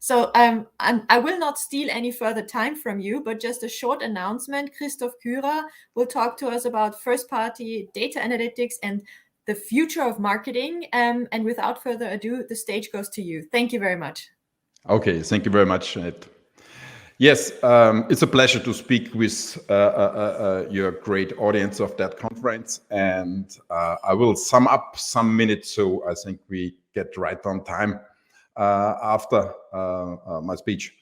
So I will not steal any further time from you, but just a short announcement. Christoph Kürner will talk to us about first-party data analytics and the future of marketing. And without further ado, the stage goes to you. Thank you very much. Okay, thank you very much, Jeanette. Yes, it's a pleasure to speak with your great audience of that conference. And I will sum up some minutes, so I think we get right on time after my speech.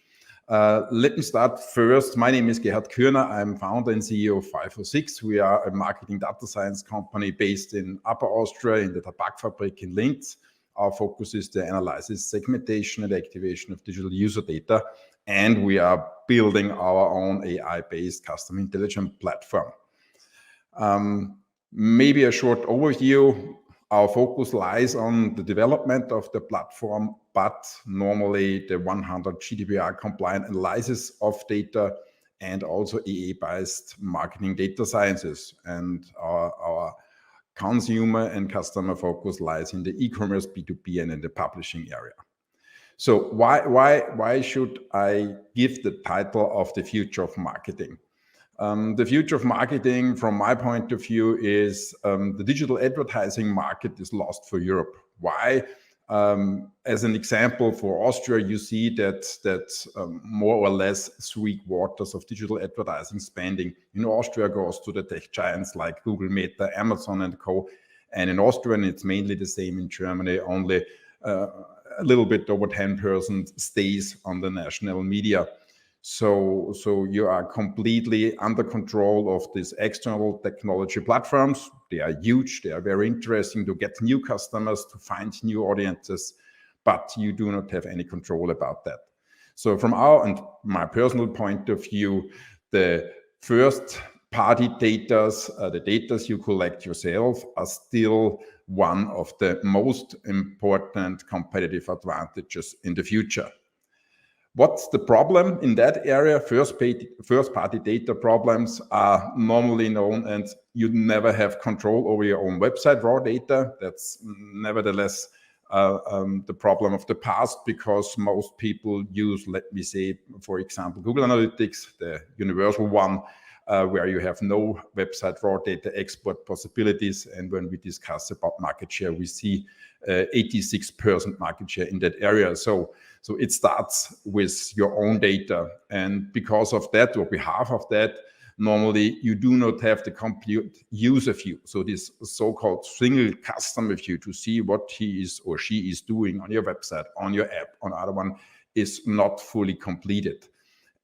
Let me start first. My name is Gerhard Kürner. I'm founder and CEO of 506. We are a marketing data science company based in Upper Austria in the Tabakfabrik in Linz. Our focus is the analysis, segmentation, and activation of digital user data. And we are building our own AI-based customer intelligence platform. Maybe a short overview. Our focus lies on the development of the platform, but normally the 100 GDPR compliant analysis of data and also AI-based marketing data sciences. And our consumer and customer focus lies in the e-commerce, B2B, and in the publishing area. So why should I give the title of the future of marketing? The future of marketing, from my point of view, is the digital advertising market is lost for Europe. Why? As an example, for Austria, you see that more or less 3/4 of digital advertising spending in Austria goes to the tech giants like Google, Meta, Amazon, and co. And in Austria, and it's mainly the same in Germany, only a little bit over 10% stays on the national media. So you are completely under control of these external technology platforms. They are huge. They are very interesting to get new customers, to find new audiences, but you do not have any control about that. So from our and my personal point of view, the first party data, the data you collect yourself, are still one of the most important competitive advantages in the future. What's the problem in that area? First-party data problems are normally known, and you never have control over your own website raw data. That's nevertheless the problem of the past, because most people use, let me say, for example, Google Analytics, the universal one, where you have no website raw data export possibilities. And when we discuss about market share, we see 86% market share in that area. So it starts with your own data. And because of that, or behalf of that, normally you do not have the complete user view. So this so-called single customer view to see what he is or she is doing on your website, on your app, on other one, is not fully completed.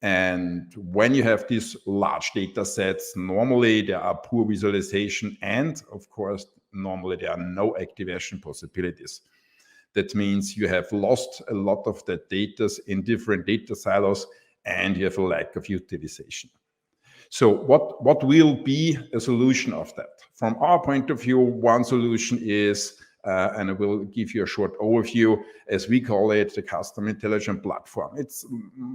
And when you have these large data sets, normally there are poor visualization, and of course, normally there are no activation possibilities. That means you have lost a lot of the data in different data silos, and you have a lack of utilization. So what will be a solution of that? From our point of view, one solution is, and I will give you a short overview, as we call it, the Customer Intelligence Platform. It's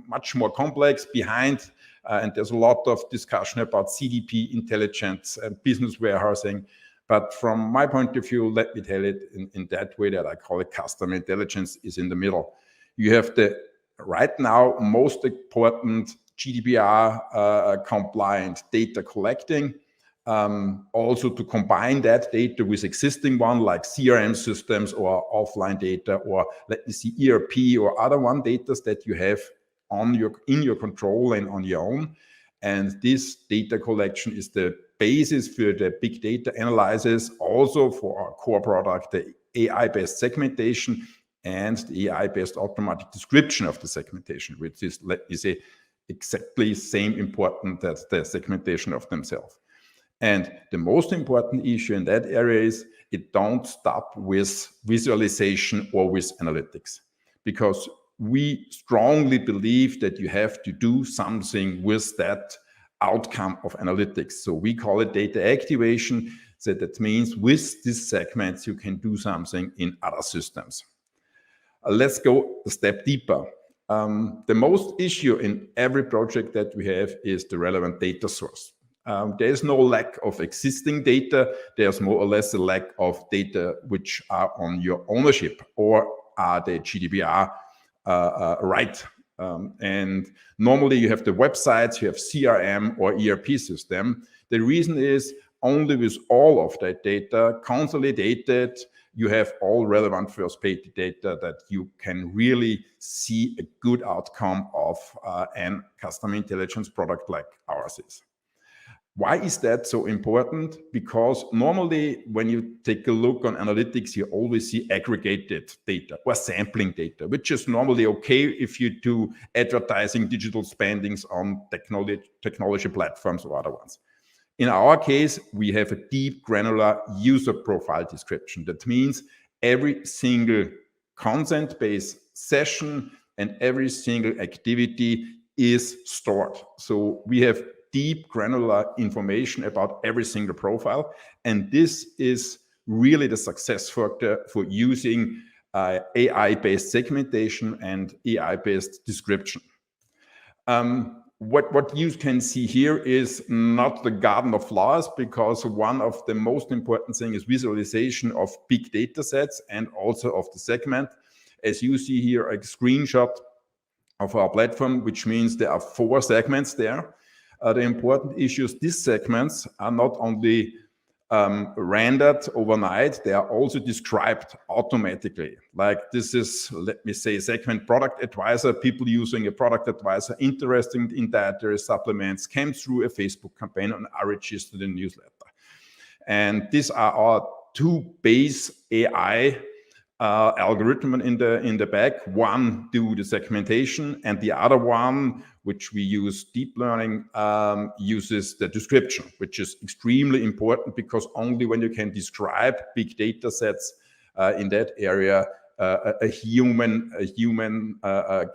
much more complex behind, and there's a lot of discussion about CDP intelligence and business warehousing. But from my point of view, let me tell it in that way, that I call it customer intelligence is in the middle. You have the right now most important GDPR compliant data collecting. Also to combine that data with existing one like CRM systems or offline data, or let me see, ERP or other one data that you have in your control and on your own. And this data collection is the basis for the big data analysis, also for our core product, the AI-based segmentation and the AI-based automatic description of the segmentation, which is, let me say, exactly same important as the segmentation of themselves. And the most important issue in that area is it don't stop with visualization or with analytics, because we strongly believe that you have to do something with that outcome of analytics. So we call it data activation. So that means with these segments, you can do something in other systems. Let's go a step deeper. The most issue in every project that we have is the relevant data source. There is no lack of existing data. There's more or less a lack of data which are on your ownership or are the GDPR right. And normally you have the websites, you have CRM or ERP system. The reason is only with all of that data consolidated, you have all relevant first-party data that you can really see a good outcome of an customer intelligence product like ours is. Why is that so important? Because normally when you take a look on analytics, you always see aggregated data or sampling data, which is normally okay if you do advertising, digital spendings on technology platforms or other ones. In our case, we have a deep granular user profile description. That means every single consent-based session and every single activity is stored. So we have deep granular information about every single profile. And this is really the success factor for using AI-based segmentation and AI-based description. What you can see here is not the garden of flowers, because one of the most important things is visualization of big data sets and also of the segment. As you see here, a screenshot of our platform, which means there are 4 segments there. The important issues, these segments are not only rendered overnight, they are also described automatically. Like this is, let me say, segment product advisor, people using a product advisor, interested in dietary supplements, came through a Facebook campaign and are registered in newsletter. And these are our 2 base AI algorithm in the back. One do the segmentation, and the other one, which we use deep learning, uses the description, which is extremely important, because only when you can describe big data sets in that area, a human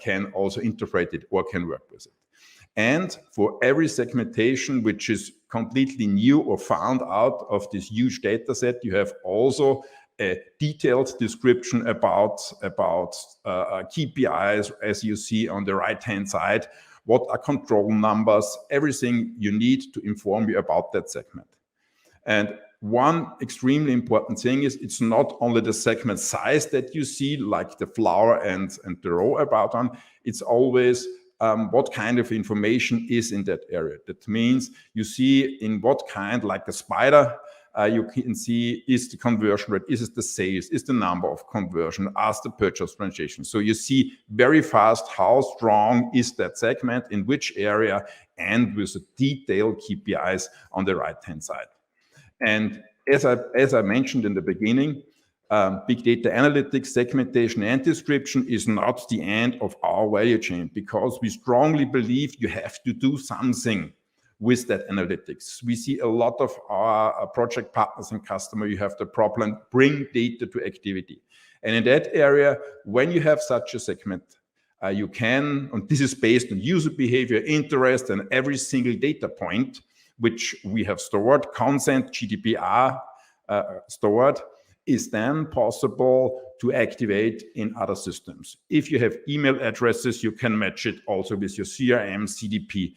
can also interpret it or can work with it. And for every segmentation which is completely new or found out of this huge data set, you have also a detailed description about KPIs, as you see on the right-hand side, what are control numbers, everything you need to inform you about that segment. And one extremely important thing is it's not only the segment size that you see, like the flower and the row about on, it's always what kind of information is in that area. That means you see in what kind, like a spider, you can see is the conversion rate, is it the sales, is the number of conversion, as the purchase transaction. So you see very fast how strong is that segment, in which area, and with the detailed KPIs on the right-hand side. And as I mentioned in the beginning, big data analytics, segmentation, and description is not the end of our value chain, because we strongly believe you have to do something with that analytics. We see a lot of our project partners and customers, you have the problem, bring data to activity. And in that area, when you have such a segment, you can, and this is based on user behavior, interest, and every single data point, which we have stored, consent, GDPR stored, is then possible to activate in other systems. If you have email addresses, you can match it also with your CRM, CDP,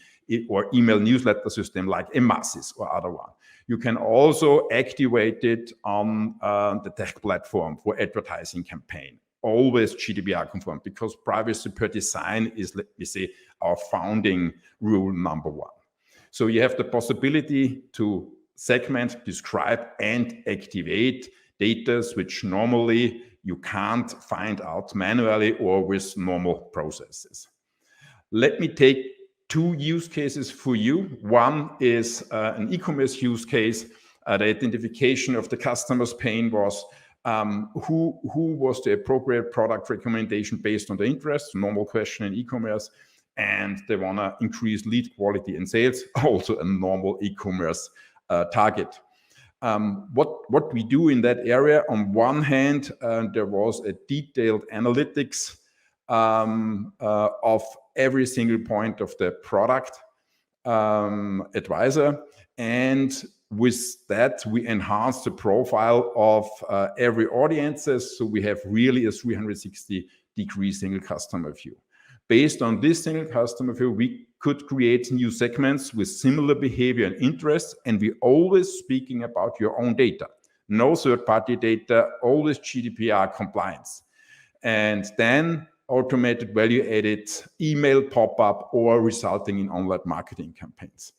or email newsletter system like Emasis or other one. You can also activate it on the tech platform for advertising campaign. Always GDPR conform, because privacy per design is, let me say, our founding rule number 1. So you have the possibility to segment, describe, and activate data which normally you can't find out manually or with normal processes. Let me take 2 use cases for you. One is an e-commerce use case. The identification of the customer's pain was who was the appropriate product recommendation based on the interest, normal question in e-commerce, and they want to increase lead quality and sales, also a normal e-commerce target. What we do in that area, on one hand, there was a detailed analytics of every single point of the product advisor, and with that we enhance the profile of every audiences, so we have really a 360-degree single customer view. Based on this single customer view, we could create new segments with similar behavior and interests, and we always speaking about your own data. No third-party data, always GDPR compliance. And then automated value-added email pop-up or resulting in online marketing campaigns.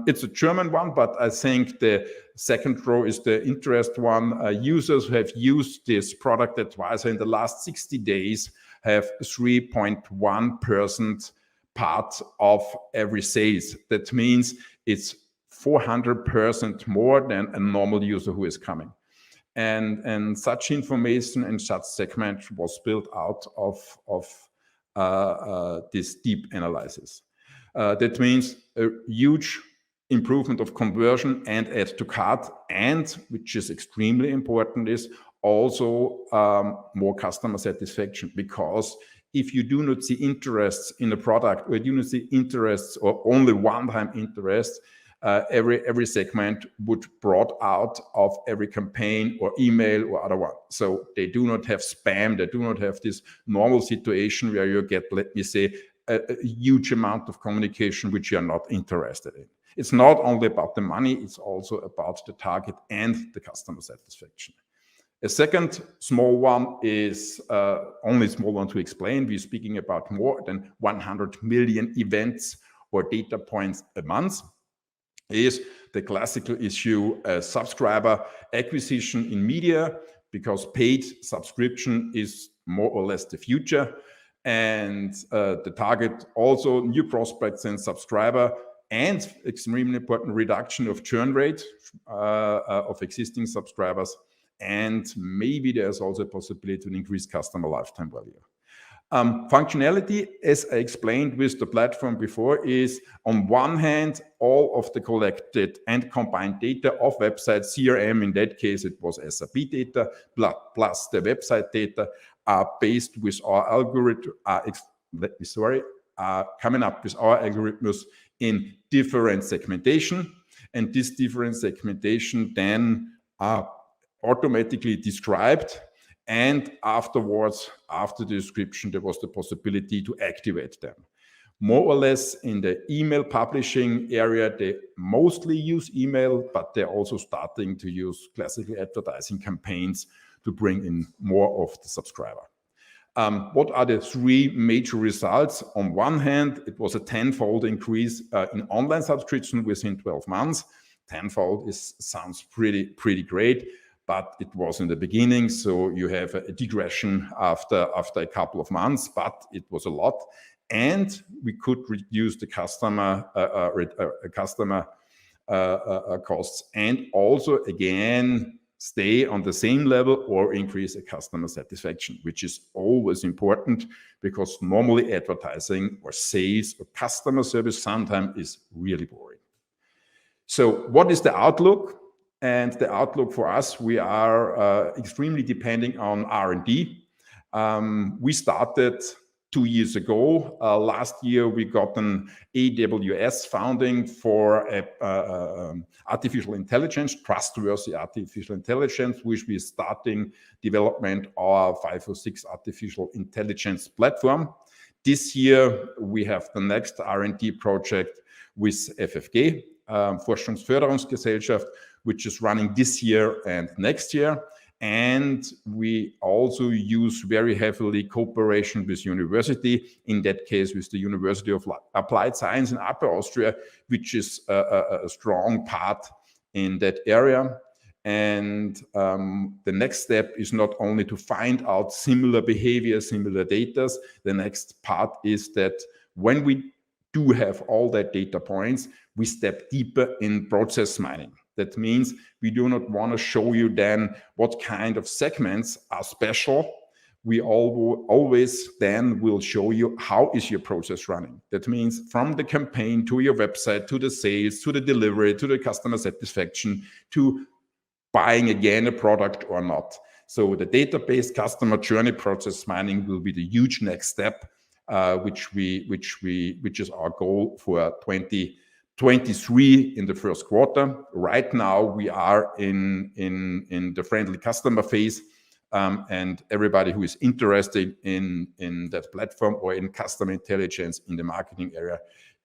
It's a German one, but I think the second row is the interest one. Users who have used this product advisor in the last 60 days have 3.1% part of every sales. That means it's 400% more than a normal user who is coming. And such information and such segment was built out of this deep analysis. That means a huge improvement of conversion and add to cart, and which is extremely important, is also more customer satisfaction. Because if you do not see interests in a product, or you do not see interests or only one-time interests, every segment would brought out of every campaign or email or other one. So they do not have spam, they do not have this normal situation where you get, let me say, a huge amount of communication which you are not interested in. It's not only about the money, it's also about the target and the customer satisfaction. A second small one is only small one to explain. We're speaking about more than 100 million events or data points a month. Is the classical issue subscriber acquisition in media, because paid subscription is more or less the future. And the target also new prospects and subscriber, and extremely important reduction of churn rate of existing subscribers. And maybe there's also a possibility to increase customer lifetime value. Functionality, as I explained with the platform before, is on one hand, all of the collected and combined data of websites, CRM, in that case, it was SAP data, plus the website data are based with our algorithm, coming up with our algorithms in different segmentation. And this different segmentation then are automatically described. And afterwards, after the description, there was the possibility to activate them. More or less in the email publishing area, they mostly use email, but they're also starting to use classical advertising campaigns to bring in more of the subscriber. What are the three major results? On one hand, it was a tenfold increase in online subscription within 12 months. Tenfold sounds pretty great, but it was in the beginning, so you have a digression after a couple of months, but it was a lot. And we could reduce the customer costs, and also again stay on the same level or increase the customer satisfaction, which is always important, because normally advertising or sales or customer service sometimes is really boring. So what is the outlook? And the outlook for us, we are extremely depending on R&D. We started 2 years ago. Last year, we got an AWS funding for artificial intelligence, trustworthy artificial intelligence, which we're starting development of 506 artificial intelligence platform. This year, we have the next R&D project with FFG, Forschungsförderungsgesellschaft, which is running this year and next year. And we also use very heavily cooperation with university, in that case with the University of Applied Science in Upper Austria, which is a strong part in that area. And the next step is not only to find out similar behavior, similar data. The next part is that when we do have all that data points, we step deeper in process mining. That means we do not want to show you then what kind of segments are special. We always then will show you how is your process running. That means from the campaign to your website, to the sales, to the delivery, to the customer satisfaction, to buying again a product or not. So the database customer journey process mining will be the huge next step, which is our goal for 2023 in the first quarter. Right now, we are in the friendly customer phase. And everybody who is interested in that platform or in customer intelligence in the marketing area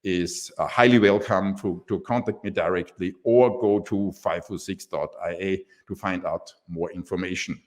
is highly welcome to contact me directly or go to 506.ia to find out more information.